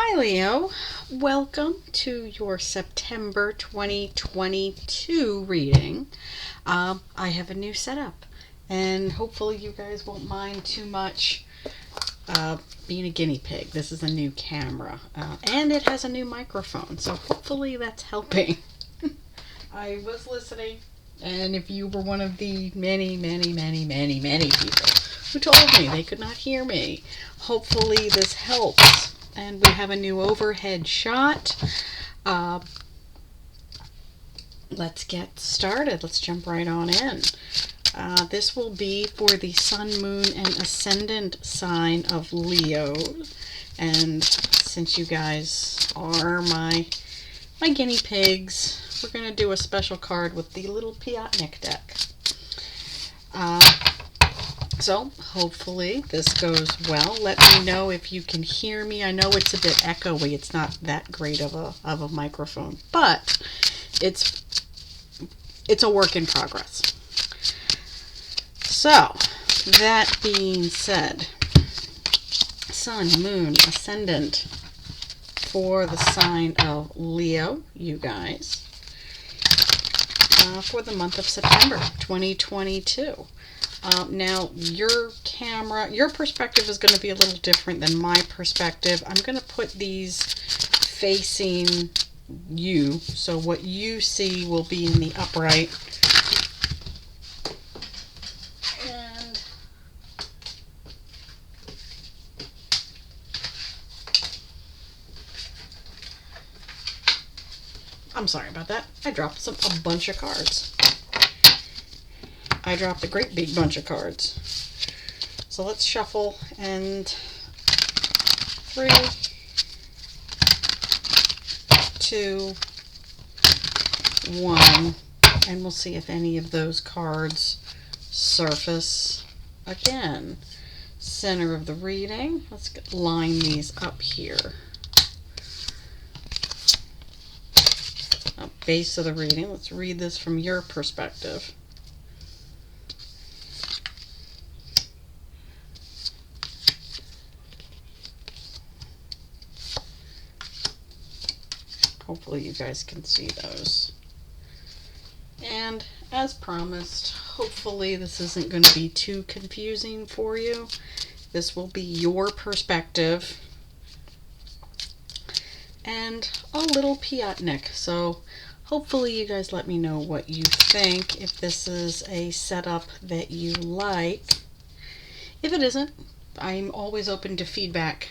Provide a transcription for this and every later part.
Hi Leo, welcome to your September 2022 reading. I have a new setup and hopefully you guys won't mind too much being a guinea pig. This is a new camera and it has a new microphone, so hopefully that's helping. I was listening, and if you were one of the many people who told me they could not hear me, hopefully this helps. And we have a new overhead shot. Let's get started. Let's jump right on in. This will be for the Sun, Moon, and Ascendant sign of Leo. And since you guys are my guinea pigs, we're going to do a special card with the little Piatnik deck. So hopefully this goes well. Let me know if you can hear me. I know it's a bit echoey. It's not that great of a microphone, but it's a work in progress. So that being said, Sun, Moon, Ascendant for the sign of Leo, you guys, for the month of September 2022. Now, your perspective is going to be a little different than my perspective. I'm going to put these facing you, so what you see will be in the upright. And I'm sorry about that. I dropped a bunch of cards. I dropped a great big bunch of cards. So let's shuffle, and 3, 2, 1, and we'll see if any of those cards surface again. Center of the reading. Let's line these up here. Base of the reading. Let's read this from your perspective. Hopefully you guys can see those. And as promised, hopefully this isn't going to be too confusing for you. This will be your perspective and a little Piatnik. So hopefully you guys let me know what you think, if this is a setup that you like. If it isn't, I'm always open to feedback.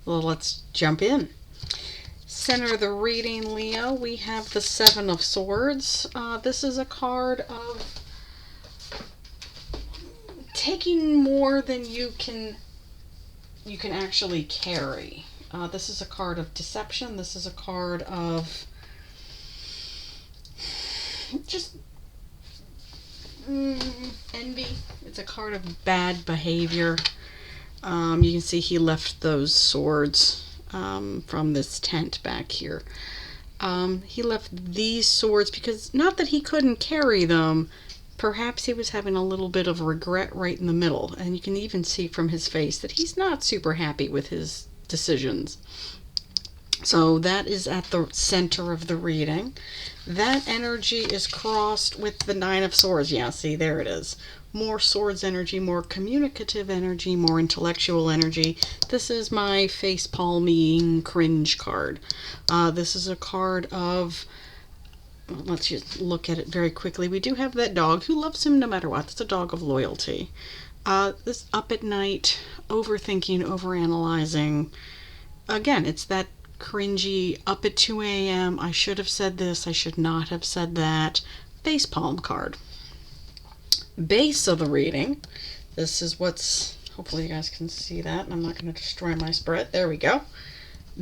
Well, let's jump in. Center of the reading, Leo, we have the 7 of Swords. This is a card of taking more than you can actually carry. This is a card of deception. This is a card of just envy. It's a card of bad behavior. You can see he left those swords from this tent back here. He left these swords because, not that he couldn't carry them, perhaps he was having a little bit of regret right in the middle. And you can even see from his face that he's not super happy with his decisions. So that is at the center of the reading. That energy is crossed with the 9 of Swords. Yeah, see, there it is. More swords energy, more communicative energy, more intellectual energy. This is my face palming cringe card. This is a card of, let's just look at it very quickly. We do have that dog who loves him no matter what. It's a dog of loyalty. This up at night, overthinking, overanalyzing. Again, it's that cringy, up at 2 a.m. I should have said this, I should not have said that. Facepalm card. Base of the reading. This is what's, hopefully you guys can see that, and I'm not going to destroy my spread. There we go.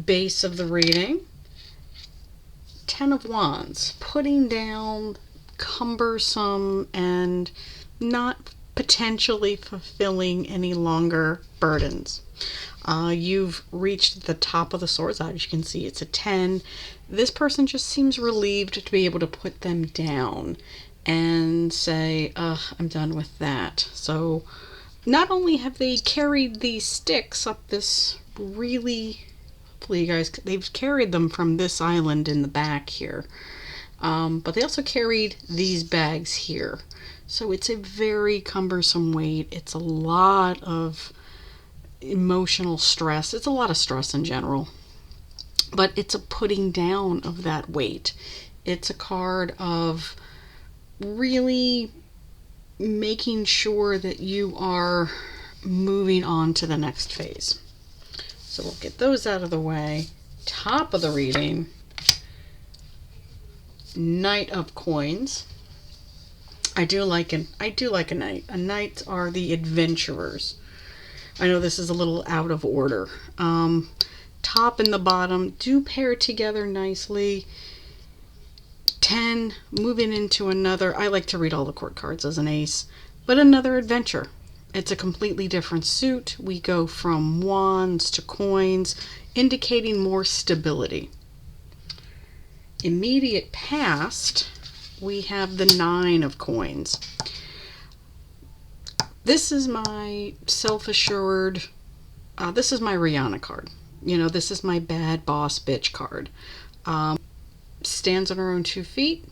Base of the reading. 10 of Wands. Putting down cumbersome and not potentially fulfilling any longer burdens. You've reached the top of the swords. As you can see, it's a 10. This person just seems relieved to be able to put them down and say, I'm done with that. So not only have they carried these sticks up this really, hopefully you guys, they've carried them from this island in the back here. But they also carried these bags here. So it's a very cumbersome weight. It's a lot of emotional stress. It's a lot of stress in general. But it's a putting down of that weight. It's a card of really making sure that you are moving on to the next phase. So we'll get those out of the way. Top of the reading, Knight of Coins. I do like a knight. A knight are the adventurers. I know this is a little out of order. Top and the bottom do pair together nicely. 10, moving into another. I like to read all the court cards as an ace, but another adventure. It's a completely different suit. We go from wands to coins, indicating more stability. Immediate past, we have the 9 of Coins. This is my self-assured, this is my Rihanna card. You know, this is my bad boss bitch card. Stands on her own 2 feet,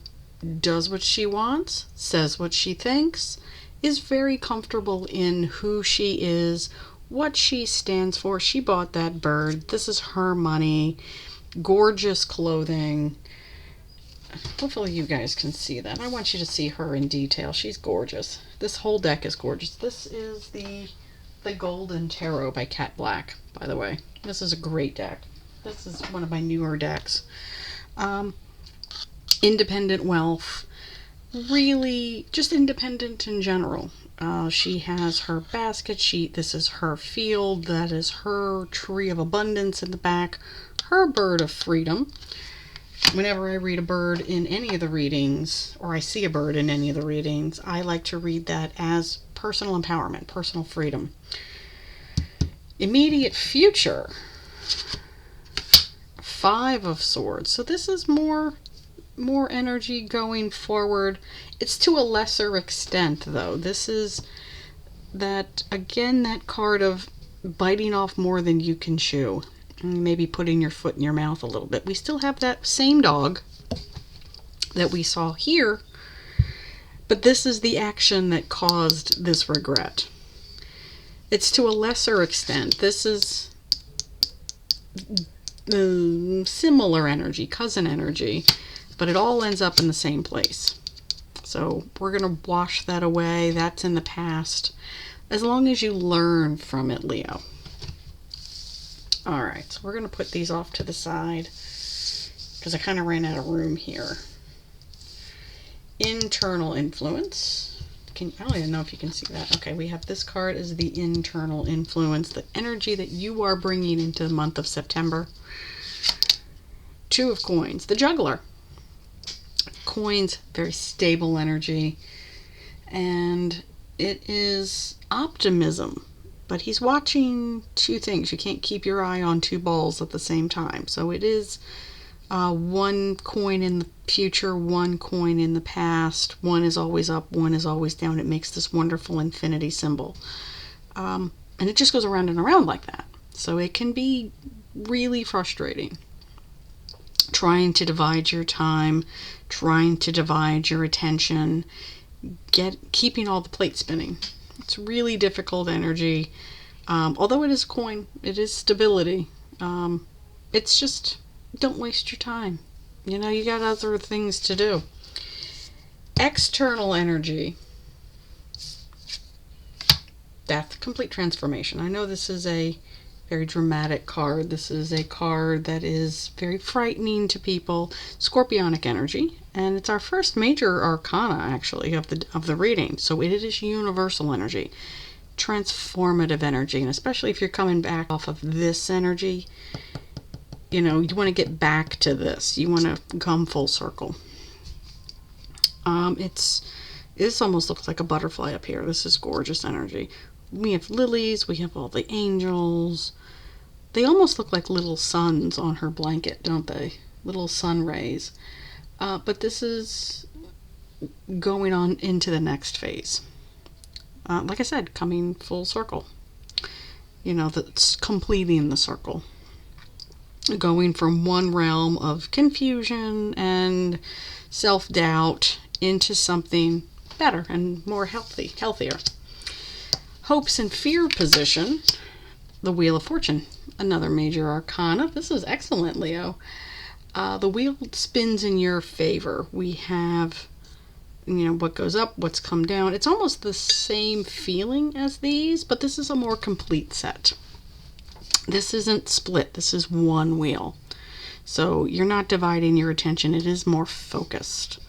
does what she wants, says what she thinks, is very comfortable in who she is, what she stands for. She bought that bird. This is her money. Gorgeous clothing. Hopefully you guys can see that. I want you to see her in detail. She's gorgeous. This whole deck is gorgeous. This is the Golden Tarot by Cat Black, by the way. This is a great deck. This is one of my newer decks. Independent wealth. Really just independent in general. She has her basket sheet. This is her field. That is her tree of abundance in the back. Her bird of freedom. Whenever I read a bird in any of the readings, or I see a bird in any of the readings, I like to read that as personal empowerment, personal freedom. Immediate future. 5 of Swords. So this is more energy going forward. It's to a lesser extent, though. This is that, again, that card of biting off more than you can chew. Maybe putting your foot in your mouth a little bit. We still have that same dog that we saw here, but this is the action that caused this regret. It's to a lesser extent. This is similar energy, cousin energy, but it all ends up in the same place. So we're going to wash that away. That's in the past. As long as you learn from it, Leo. All right, so we're going to put these off to the side because I kind of ran out of room here. Internal influence. I don't even know if you can see that. Okay, we have this card as the internal influence, the energy that you are bringing into the month of September. 2 of Coins, the juggler. Coins, very stable energy, and it is optimism. But he's watching 2 things. You can't keep your eye on 2 balls at the same time. So it is 1 coin in the future, 1 coin in the past. 1 is always up, 1 is always down. It makes this wonderful infinity symbol. And it just goes around and around like that. So it can be really frustrating. Trying to divide your time, trying to divide your attention, keeping all the plates spinning. It's really difficult energy. Although it is a coin, it is stability. It's just, don't waste your time. You know, you got other things to do. External energy. Death, complete transformation. I know this is a very dramatic card. This is a card that is very frightening to people. Scorpionic energy, and it's our first major arcana actually of the reading. So it is universal energy, transformative energy, and especially if you're coming back off of this energy, you know, you want to get back to this. You want to come full circle. This almost looks like a butterfly up here. This is gorgeous energy. We have lilies, we have all the angels. They almost look like little suns on her blanket, don't they? Little sun rays. But this is going on into the next phase. Like I said, coming full circle. that's completing the circle. Going from one realm of confusion and self-doubt into something better and more healthier. Hopes and fear position, the Wheel of Fortune, another major arcana. This is excellent, Leo. The wheel spins in your favor. We have, what goes up, what's come down. It's almost the same feeling as these, but this is a more complete set. This isn't split. This is one wheel. So you're not dividing your attention. It is more focused.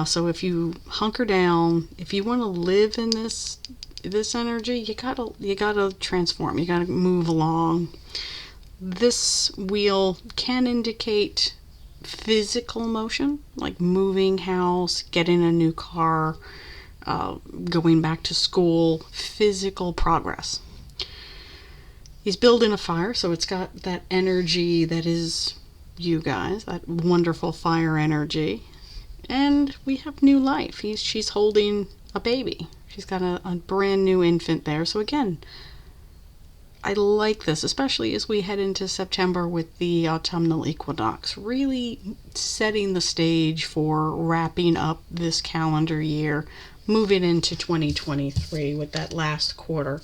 So if you hunker down, if you want to live in this energy, you gotta transform. You gotta move along. This wheel can indicate physical motion, like moving house, getting a new car, going back to school, physical progress. He's building a fire, so it's got that energy that is you guys, that wonderful fire energy. And we have new life. She's holding a baby. She's got a brand new infant there. So again, I like this, especially as we head into September with the autumnal equinox, really setting the stage for wrapping up this calendar year, moving into 2023 with that last quarter.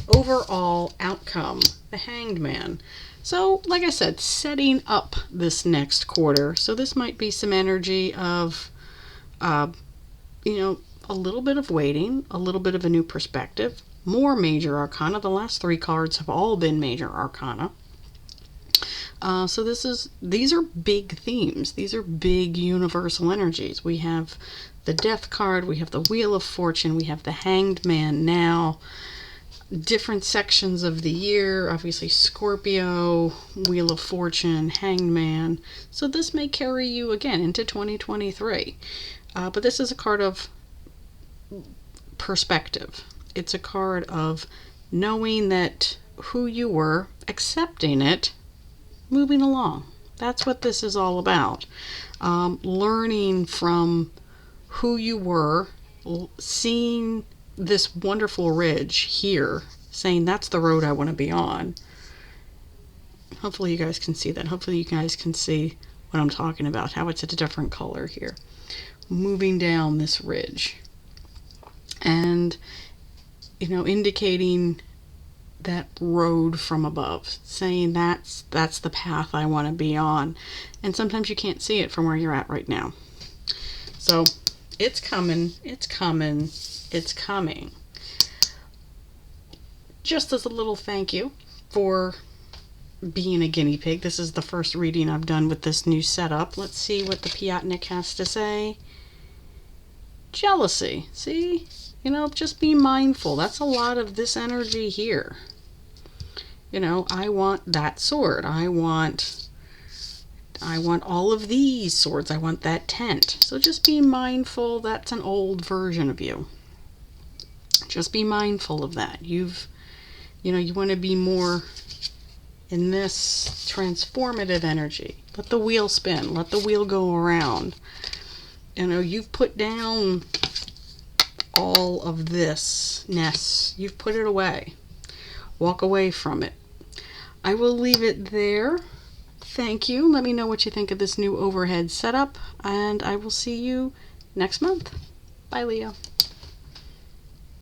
Overall outcome, the Hanged Man. So, like I said, setting up this next quarter. So this might be some energy of, a little bit of waiting, a little bit of a new perspective, more major arcana. The last three cards have all been major arcana. So these are big themes. These are big universal energies. We have the Death card, we have the Wheel of Fortune, we have the Hanged Man now. Different sections of the year, obviously Scorpio, Wheel of Fortune, Hanged Man. So this may carry you again into 2023. But this is a card of perspective. It's a card of knowing that who you were, accepting it, moving along. That's what this is all about. Learning from who you were, seeing this wonderful ridge here, saying that's the road I want to be on. Hopefully you guys can see that. Hopefully you guys can see what I'm talking about, how it's a different color here. Moving down this ridge. And, indicating that road from above, saying that's the path I want to be on. And sometimes you can't see it from where you're at right now. So it's coming, it's coming, it's coming. Just as a little thank you for being a guinea pig. This is the first reading I've done with this new setup. Let's see what the Piatnik has to say. Jealousy. See? Just be mindful. That's a lot of this energy here. I want that sword. I want all of these swords. I want that tent. So just be mindful. That's an old version of you. Just be mindful of that. You want to be more in this transformative energy. Let the wheel spin. Let the wheel go around. You've put down all of this ness. You've put it away. Walk away from it. I will leave it there. Thank you. Let me know what you think of this new overhead setup, and I will see you next month. Bye, Leo.